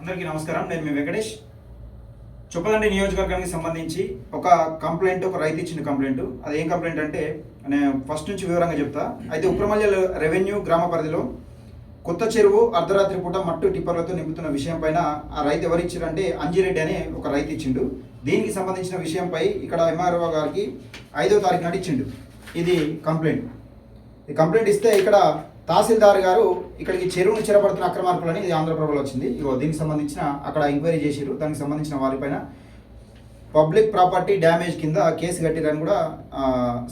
అందరికీ నమస్కారం. నేను మీ వెంకటేష్. చొప్పదండి నియోజకవర్గానికి సంబంధించి ఒక రైతు ఇచ్చిన కంప్లైంట్. అది ఏం కంప్లైంట్ అంటే నేను ఫస్ట్ నుంచి వివరంగా చెప్తా. అయితే ఉప్రమల్య రెవెన్యూ గ్రామ పరిధిలో కొత్త చెరువు అర్ధరాత్రి పూట మట్టు టిప్పర్లతో నింపుతున్న విషయం పైన ఆ రైతు ఎవరిచ్చారంటే అంజిరెడ్డి అనే ఒక రైతు ఇచ్చిండు. దీనికి సంబంధించిన విషయంపై ఇక్కడ ఎంఆర్ఓ గారికి 5వ తారీఖు నాడు ఇచ్చిండు. ఇది కంప్లైంట్. ఈ కంప్లైంట్ ఇస్తే ఇక్కడ తహసీల్దార్ గారు ఇక్కడికి చెరువును చెరపడుతున్న అక్రమార్కులని ఇది ఆంధ్రప్రభలో వచ్చింది. ఇగో దీనికి సంబంధించిన అక్కడ ఎంక్వైరీ చేసిరు. దానికి సంబంధించిన వారిపైన పబ్లిక్ ప్రాపర్టీ డ్యామేజ్ కింద కేసు కట్టిరని కూడా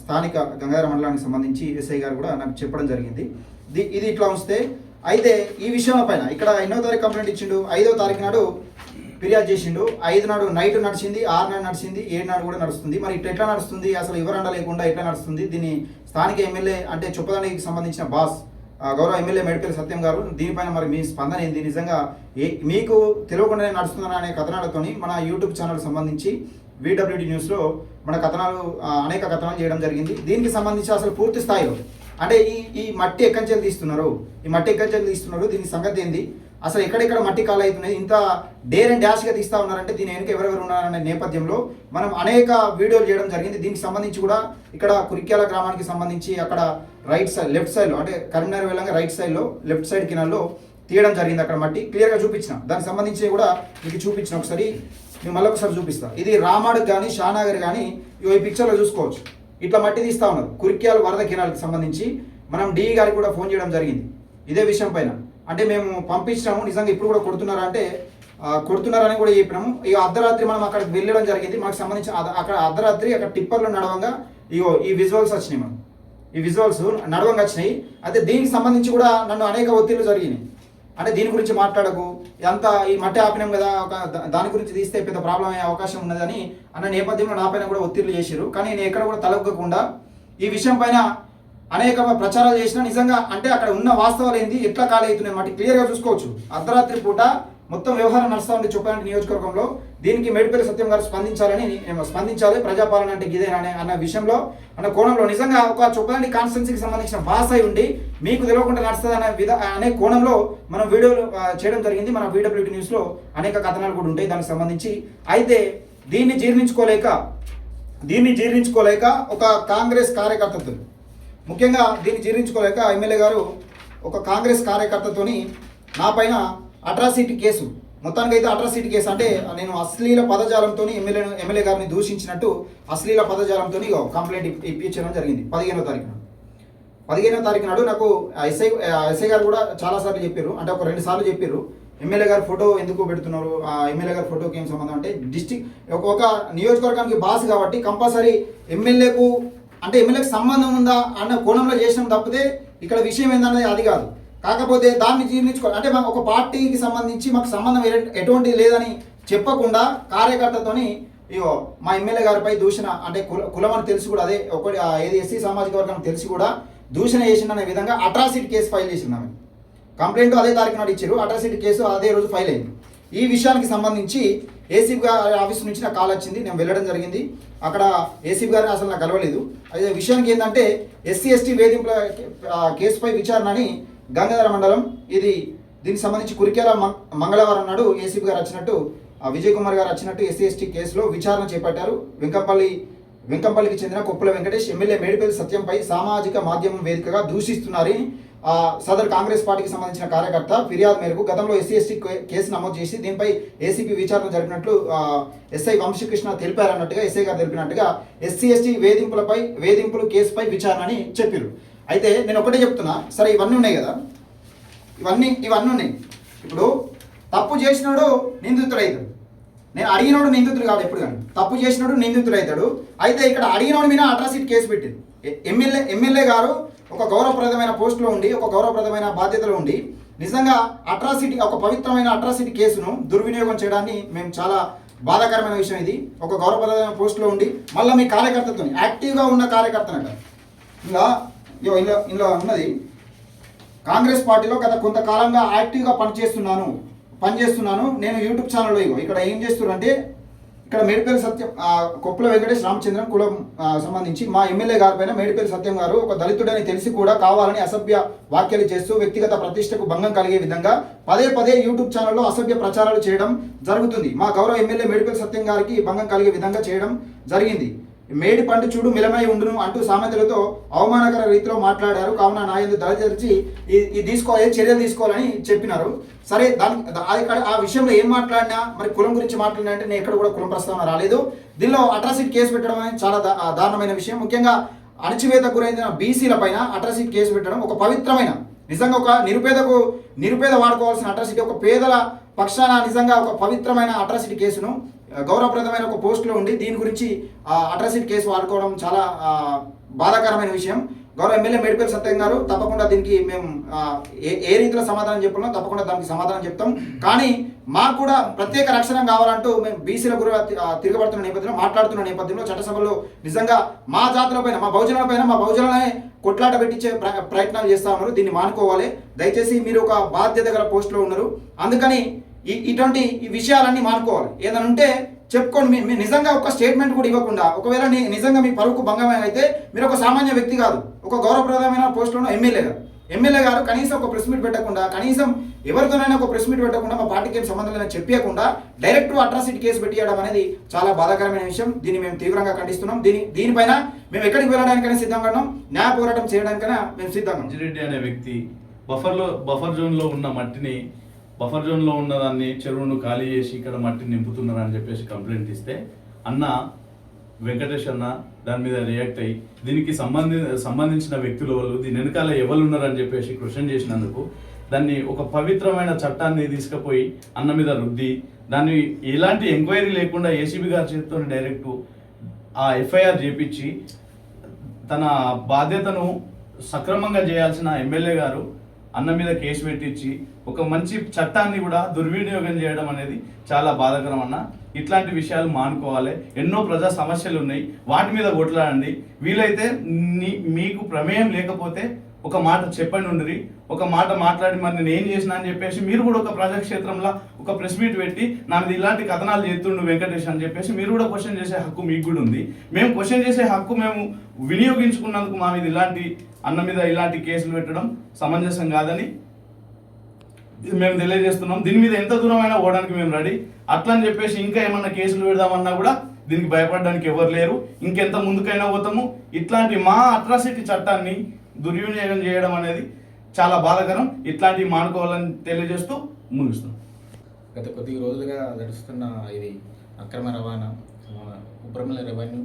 స్థానిక గంగాధర మండలానికి సంబంధించి ఎస్ఐ గారు కూడా నాకు చెప్పడం జరిగింది. ఇది ఇట్లా ఉంచితే అయితే ఈ విషయం పైన ఇక్కడ 8వ తారీఖు కంప్లైంట్ ఇచ్చిండు. 5వ తారీఖు నాడు ఫిర్యాదు చేసిండు. 5 నాడు నైట్ నడిచింది, 6 నాడు నడిచింది, 7 నాడు కూడా నడుస్తుంది. మరి ఇట్లా ఎట్లా నడుస్తుంది, అసలు వివరణ లేకుండా ఎట్లా నడుస్తుంది? దీన్ని స్థానిక ఎమ్మెల్యే అంటే చొప్పదండికి సంబంధించిన బాస్ గౌరవ ఎమ్మెల్యే మేడిపల్లి సత్యం గారు దీనిపైన మరి మీ స్పందన ఏంది? నిజంగా మీకు తెలియకుండానే నడుస్తుందని అనే కథనాలతో మన యూట్యూబ్ ఛానల్ సంబంధించి VWD న్యూస్లో మన కథనాలు అనేక కథనాలు చేయడం జరిగింది. దీనికి సంబంధించి అసలు పూర్తి స్థాయిలో అంటే ఈ మట్టి ఎక్కడి తీస్తున్నారు, దీని సంగతి ఏంది, అసలు ఎక్కడెక్కడ మట్టి కాలు అవుతున్నాయి, ఇంత డేర్ అండ్ డాష్గా తీస్తూ ఉన్నారంటే దీని వెనుక ఎవరెవరు ఉన్నారనే నేపథ్యంలో మనం అనేక వీడియోలు చేయడం జరిగింది. దీనికి సంబంధించి కూడా ఇక్కడ కురిక్యాల గ్రామానికి సంబంధించి అక్కడ రైట్ సైడ్ లెఫ్ట్ సైడ్లో అంటే కరీంనగర్ వెళ్ళంగా రైట్ సైడ్లో లెఫ్ట్ సైడ్ కినాల్లో తీయడం జరిగింది. అక్కడ మట్టి క్లియర్గా చూపించిన, దానికి సంబంధించి కూడా మీకు చూపించిన. ఒకసారి మేము మళ్ళీ ఒకసారి చూపిస్తాను. ఇది రామాడుకు కానీ షానాగర్ కానీ ఈ పిక్చర్లో చూసుకోవచ్చు. ఇట్లా మట్టి తీస్తూ ఉన్నారు కురిక్యాల వరద కినాలకు సంబంధించి. మనం DE గారికి కూడా ఫోన్ చేయడం జరిగింది ఇదే విషయం పైన. అంటే మేము పంపించినాము, నిజంగా ఇప్పుడు కూడా కొడుతున్నారా అంటే కొడుతున్నారని కూడా చెప్పినాము. ఇక అర్ధరాత్రి మనం అక్కడికి వెళ్ళడం జరిగింది. మనకు సంబంధించి అక్కడ అర్ధరాత్రి అక్కడ టిప్పర్లు నడవంగా ఈ విజువల్స్ వచ్చినాయి. మనం ఈ విజువల్స్ నడవంగా వచ్చినాయి. అయితే దీనికి సంబంధించి కూడా నన్ను అనేక ఒత్తిళ్లు జరిగినాయి. అంటే దీని గురించి మాట్లాడకు, ఎంత ఈ మట్టి ఆపినాం కదా, దాని గురించి తీస్తే పెద్ద ప్రాబ్లం అయ్యే అవకాశం ఉన్నదని అన్న నేపథ్యంలో నా పైన కూడా ఒత్తిళ్లు చేశారు. కానీ నేను ఎక్కడ కూడా తలొగ్గకుండా ఈ విషయం పైన అనేక ప్రచారాలు చేసినా నిజంగా అంటే అక్కడ ఉన్న వాస్తవాలు ఏంది, ఎట్లా ఖాళీ అవుతున్నాయి మాట క్లియర్గా చూసుకోవచ్చు. అర్ధరాత్రి పూట మొత్తం వ్యవహారం నడుస్తూ ఉంది చొప్పదండి నియోజకవర్గంలో. దీనికి మేడిపల్లి సత్యం గారు స్పందించాలి, ప్రజాపాలన అంటే ఇదేనా అన్న విషయంలో అన్న కోణంలో నిజంగా ఒక చొప్పదండి కాన్స్టిట్యున్సీకి సంబంధించిన బాస్ అయి ఉండి మీకు తెలియకుండా నడుస్తుంది అనే కోణంలో మనం వీడియోలు చేయడం జరిగింది. మన VWD న్యూస్లో అనేక కథనాలు కూడా ఉంటాయి దానికి సంబంధించి. అయితే దీన్ని జీర్ణించుకోలేక ఒక కాంగ్రెస్ కార్యకర్తతో ముఖ్యంగా దీన్ని జీర్ణించుకోలేక ఎమ్మెల్యే గారు ఒక కాంగ్రెస్ కార్యకర్తతోని నా పైన అట్రాసిటీ కేసు, మొత్తానికైతే అట్రాసిటీ కేసు అంటే నేను అశ్లీల పదజాలంతో ఎమ్మెల్యే గారిని దూషించినట్టు అశ్లీల పదజాలంతో కంప్లైంట్ ఇప్పించడం జరిగింది 15వ తారీఖు నాడు. నాకు ఎస్ఐ గారు కూడా చాలాసార్లు చెప్పారు, అంటే ఒక 2 సార్లు చెప్పారు, ఎమ్మెల్యే గారి ఫోటో ఎందుకు పెడుతున్నారు, ఎమ్మెల్యే గారి ఫోటోకి ఏం సంబంధం అంటే ఒక నియోజకవర్గానికి బాస్ కాబట్టి కంపల్సరీ ఎమ్మెల్యేకు సంబంధం ఉందా అన్న కోణంలో చేసినాం తప్పితే ఇక్కడ విషయం ఏందన్నది అది కాదు. కాకపోతే దాన్ని జీర్ణించుకోవాలి అంటే ఒక పార్టీకి సంబంధించి మాకు సంబంధం ఎటువంటి లేదని చెప్పకుండా కార్యకర్తతోని మా ఎమ్మెల్యే గారిపై దూషణ అంటే కులం అని తెలిసి కూడా అదే ఒకటి ఏది ఎస్సీ సామాజిక వర్గం తెలిసి కూడా దూషణ చేసిందనే విధంగా అట్రాసిటీ కేసు ఫైల్ చేసింది. కంప్లైంట్ అదే తారీఖు నాడు ఇచ్చారు, అట్రాసిటీ కేసు అదే రోజు ఫైల్ అయింది. ఈ విషయానికి సంబంధించి ఏసీపీ గారి ఆఫీస్ నుంచి నాకు కాల్ వచ్చింది, నేను వెళ్ళడం జరిగింది. అక్కడ ఏసీపీ గారిని అసలు నాకు కలవలేదు. అదే విషయానికి ఏంటంటే SC/ST వేధింపుల కేసుపై విచారణ అని గంగాధర మండలం దీనికి సంబంధించి కురిక్యాల మంగళవారం నాడు ఏసీపీ గారు వచ్చినట్టు విజయ్ కుమార్ గారు వచ్చినట్టు SC/ST కేసులో విచారణ చేపట్టారు. వెంకంపల్లికి చెందిన కొప్పుల వెంకటేష్ ఎమ్మెల్యే మేడిపల్లి సత్యంపై సామాజిక మాధ్యమం వేదికగా దూషిస్తున్నారని సదర్ కాంగ్రెస్ పార్టీకి సంబంధించిన కార్యకర్త ఫిర్యాదు మేరకు గతంలో SC/ST కేసు నమోదు చేసి దీనిపై ఏసీపీ విచారణ జరిపినట్లు ఎస్ఐ వంశీకృష్ణ తెలిపారన్నట్టుగా ఎస్ఐ గారు తెలిపినట్టుగా SC/ST వేధింపులు కేసుపై విచారణ అని చెప్పారు. అయితే నేను ఒకటే చెప్తున్నా, సరే ఇవన్నీ ఉన్నాయి కదా, ఇవన్నీ ఉన్నాయి. ఇప్పుడు తప్పు చేసినాడు నిందితుడు అవుతాడు, నేను అడిగినోడు నిందితుడు కాదు ఎప్పుడు కానీ, తప్పు చేసినాడు నిందితుడు అవుతాడు. అయితే ఇక్కడ అడిగినోడు మీద అట్రాసిటీ కేసు పెట్టింది ఎమ్మెల్యే గారు. ఒక గౌరవప్రదమైన పోస్టులో ఉండి ఒక గౌరవప్రదమైన బాధ్యతలో ఉండి నిజంగా ఒక పవిత్రమైన అట్రాసిటీ కేసును దుర్వినియోగం చేయడాన్ని మేము చాలా బాధాకరమైన విషయం. ఇది ఒక గౌరవప్రదమైన పోస్టులో ఉండి మళ్ళీ మీ కార్యకర్తతో యాక్టివ్గా ఉన్న కార్యకర్తనట ఇలా ఉన్నది. కాంగ్రెస్ పార్టీలో గత కొంతకాలంగా యాక్టివ్గా పనిచేస్తున్నాను నేను యూట్యూబ్ ఛానల్లో ఇక్కడ ఏం చేస్తున్నారంటే ఇక్కడ మేడిపల్లి సత్యం కొప్పుల వెంకటేష్ రామచంద్రన్ కులం సంబంధించి మా ఎమ్మెల్యే గారి పైన మేడిపల్లి సత్యం గారు ఒక దళితుడని తెలిసి కూడా కావాలని అసభ్య వ్యాఖ్యలు చేస్తూ వ్యక్తిగత ప్రతిష్టకు భంగం కలిగే విధంగా పదే పదే యూట్యూబ్ ఛానల్లో అసభ్య ప్రచారాలు చేయడం జరుగుతుంది. మా గౌరవ ఎమ్మెల్యే మేడిపల్లి సత్యం గారికి భంగం కలిగే విధంగా చేయడం జరిగింది. మేడి పండు చూడు మిలమై ఉండును అంటూ సామెతలతో అవమానకర రీతిలో మాట్లాడారు. కావున నా యందు దళితరిచి చర్యలు తీసుకోవాలని చెప్పినారు. సరే ఇక్కడ ఆ విషయంలో ఏం మాట్లాడినా మరి కులం గురించి మాట్లాడినా అంటే నేను ఎక్కడ కూడా కులం ప్రస్తావన రాలేదు. దీనిలో అట్రాసిటీ కేసు పెట్టడం అనేది చాలా దారుణమైన విషయం. ముఖ్యంగా అణచివేతకు గురైన బీసీల పైన అట్రాసిటీ కేసు పెట్టడం ఒక పవిత్రమైన, నిజంగా ఒక నిరుపేద వాడుకోవాల్సిన అట్రాసిటీ, ఒక పేదల పక్షాన నిజంగా ఒక పవిత్రమైన అట్రాసిటీ కేసును గౌరవప్రదమైన ఒక పోస్టులో ఉండి దీని గురించి అట్రాసిటీ కేసు వాడుకోవడం చాలా బాధాకరమైన విషయం. గౌరవ ఎమ్మెల్యే మేడిపల్లి సత్యం గారు తప్పకుండా దీనికి మేము ఏ రీతిలో సమాధానం చెప్పాలో తప్పకుండా దానికి సమాధానం చెప్తాం. కానీ మాకు కూడా ప్రత్యేక రక్షణ కావాలంటూ మేము బీసీల గురించి తిరగబడుతున్న నేపథ్యంలో, మాట్లాడుతున్న నేపథ్యంలో చట్టసభలో నిజంగా మా జాతుల పైన, మా బహుజనులనే కొట్లాట పెట్టించే ప్రయత్నాలు చేస్తూ ఉన్నారు. దీన్ని మానుకోవాలి. దయచేసి మీరు ఒక బాధ్యత గల పోస్టులో ఉన్నారు. అందుకని ఇటువంటి ఈ విషయాలన్నీ మానుకోవాలి. ఏదైనా ఉంటే చెప్పుకోండి. మీ నిజంగా ఒక స్టేట్మెంట్ కూడా ఇవ్వకుండా, ఒకవేళ నిజంగా మీ పరువుకు భంగం అయితే మీరు ఒక సామాన్య వ్యక్తి కాదు, ఒక గౌరవప్రదమైన పోస్టులో ఉన్న ఎమ్మెల్యే గారు కనీసం ఒక ప్రెస్ మీట్ పెట్టకుండా, కనీసం ఎవరితోనైనా ఒక ప్రెస్ మీట్ పెట్టకుండా, మా పార్టీకి ఏం సంబంధం లేదని చెప్పకుండా డైరెక్ట్ అట్రాసిటీ కేసు పెట్టియడం అనేది చాలా బాధాకరమైన విషయం. దీన్ని మేము తీవ్రంగా ఖండిస్తున్నాం. దీనిపైన మేము ఎక్కడికి వెళ్ళడానికైనా సిద్ధంగా ఉన్నాం. న్యాయ పోరాటం చేయడానికైనా మేము సిద్ధంగా. మంజిరెడ్డి అనే వ్యక్తి బఫర్ జోన్లో ఉన్న మట్టిని, బఫర్ జోన్లో ఉన్నదాన్ని చెరువును ఖాళీ చేసి ఇక్కడ మట్టిని నింపుతున్నారని చెప్పేసి కంప్లైంట్ ఇస్తే అన్న వెంకటేష్ అన్న దాని మీద రియాక్ట్ అయ్యి దీనికి సంబంధించిన వ్యక్తులు వాళ్ళు, దీని వెనకాల ఎవరు ఉన్నారని చెప్పేసి క్వశ్చన్ చేసినందుకు దాన్ని ఒక పవిత్రమైన చట్టాన్ని తీసుకుపోయి అన్న మీద రుద్ది దాన్ని ఎలాంటి ఎంక్వైరీ లేకుండా ఏసీబీ గారి చేతితో డైరెక్ట్ ఆ ఎఫ్ఐఆర్ చేపించి తన బాధ్యతను సక్రమంగా చేయాల్సిన ఎమ్మెల్యే గారు అన్న మీద కేసు పెట్టించి ఒక మంచి చట్టాన్ని కూడా దుర్వినియోగం చేయడం అనేది చాలా బాధాకరం అన్న. ఇట్లాంటి విషయాలు మానుకోవాలి. ఎన్నో ప్రజా సమస్యలు ఉన్నాయి, వాటి మీద కొట్లాడండి. వీలైతే మీకు ప్రమేయం లేకపోతే ఒక మాట చెప్పండి ఉండ్రి, ఒక మాట మాట్లాడి మరి నేను ఏం చేసినా అని చెప్పేసి మీరు కూడా ఒక ప్రజాక్షేత్రంలో ఒక ప్రెస్ మీట్ పెట్టి నా మీద ఇలాంటి కథనాలు చేస్తుండు వెంకటేష్ అని చెప్పేసి మీరు కూడా క్వశ్చన్ చేసే హక్కు మీకు కూడా ఉంది. మేము క్వశ్చన్ చేసే హక్కు మేము వినియోగించుకున్నందుకు మా మీద అన్న మీద ఇలాంటి కేసులు పెట్టడం సమంజసం కాదని మేము తెలియజేస్తున్నాం. దీని మీద ఎంత దూరమైనా పోవడానికి మేము రెడీ. అట్లా అని చెప్పేసి ఇంకా ఏమన్నా కేసులు పెడదామన్నా కూడా దీనికి భయపడడానికి ఎవరు లేరు. ఇంకెంత ముందుకైనా పోతాము. ఇట్లాంటి మా అట్రాసిటీ చట్టాన్ని దుర్వినియోగం చేయడం అనేది చాలా బాధాకరం. ఇట్లాంటివి మానుకోవాలని తెలియజేస్తూ ముగిస్తున్నాం. గత కొద్ది రోజులుగా నడుస్తున్న ఇది అక్రమ రవాణా ఉబ్రమల రెవెన్యూ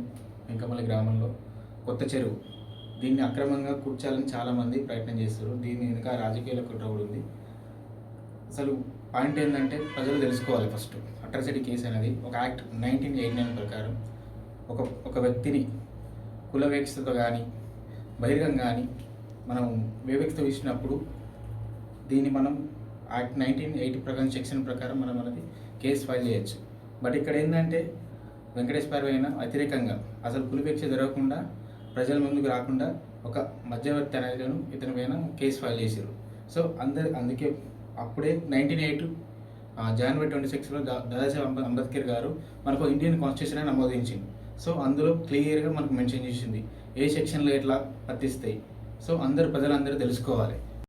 వెంకమల్లి గ్రామంలో కొత్త చెరువు, దీన్ని అక్రమంగా కూర్చాలని చాలామంది ప్రయత్నం చేస్తారు. దీని వెనుక రాజకీయాల కుట్ర కూడా ఉంది. అసలు పాయింట్ ఏంటంటే ప్రజలు తెలుసుకోవాలి. ఫస్ట్ అట్రాసిటీ కేసు అనేది ఒక యాక్ట్ 1989 ప్రకారం ఒక వ్యక్తిని కుల వివక్షతో కానీ బహిరంగంగా కానీ మనం వివక్షత ఇచ్చినప్పుడు దీన్ని మనం యాక్ట్ 1980 ప్రకారం సెక్షన్ ప్రకారం మనం అనేది కేసు ఫైల్ చేయొచ్చు. బట్ ఇక్కడ ఏంటంటే వెంకటేశ్వర పైన వ్యతిరేకంగా అసలు కుల వివక్ష జరగకుండా ప్రజల ముందుకు రాకుండా ఒక మధ్యవర్తి అనేది ఇతని పైన కేసు ఫైల్ చేశారు. సో అందుకే అప్పుడే 1908 జనవరి 26లో దాదాసాహెబ్ అంబేద్కర్ గారు మనకు ఇండియన్ కాన్స్టిట్యూషన్ అని నమోదించింది. సో అందులో క్లియర్గా మనకు మెన్షన్ చేసింది ఏ సెక్షన్లో ఎట్లా వర్తిస్తాయి. సో ప్రజలందరూ తెలుసుకోవాలి.